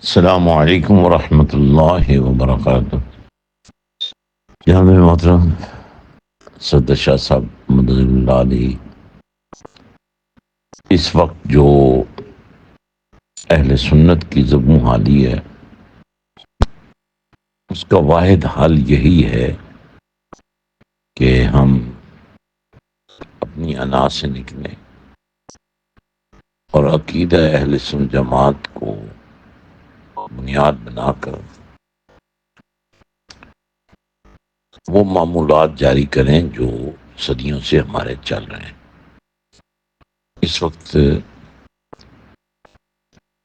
السلام علیکم ورحمۃ اللہ وبرکاتہ۔ جناب محترم صدر شاہ صاحب مدد اللہ علیہ، اس وقت جو اہل سنت کی زبوں حالی ہے، اس کا واحد حل یہی ہے کہ ہم اپنی انا سے نکلیں اور عقیدہ اہل سنت جماعت کو بنیاد بنا کر وہ معمولات جاری کریں جو صدیوں سے ہمارے چل رہے ہیں۔ اس وقت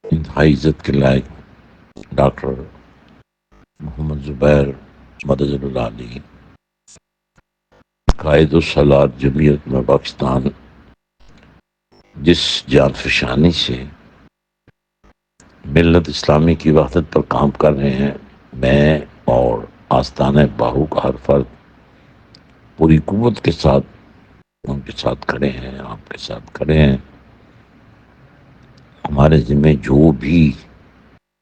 انتہائی عزت کے لائق ڈاکٹر محمد زبیر مدد اللہ علیہ، قائد الصلاۃ جمعیت میں پاکستان، جس جان فشانی سے ملت اسلامی کی وحدت پر کام کر رہے ہیں، میں اور آستانہ باہو کا ہر فرد پوری قوت کے ساتھ ان کے ساتھ کھڑے ہیں، آپ کے ساتھ کھڑے ہیں۔ ہمارے ذمہ جو بھی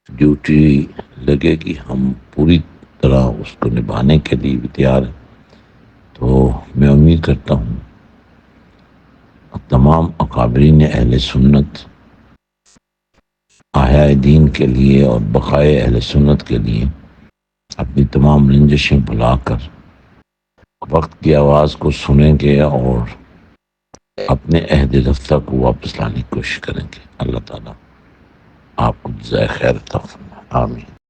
ڈیوٹی لگے گی ہم پوری طرح اس کو نبھانے کے لیے بھی تیار ہیں۔ تو میں امید کرتا ہوں تمام اکابرین اہل سنت احیاء دین کے لیے اور بقائے اہل سنت کے لیے اپنی تمام رنجشیں بھلا کر وقت کی آواز کو سنیں گے اور اپنے عہد رفتہ کو واپس لانے کی کوشش کریں گے۔ اللہ تعالیٰ آپ کو جزائے خیر عطا فرمائے، آمین۔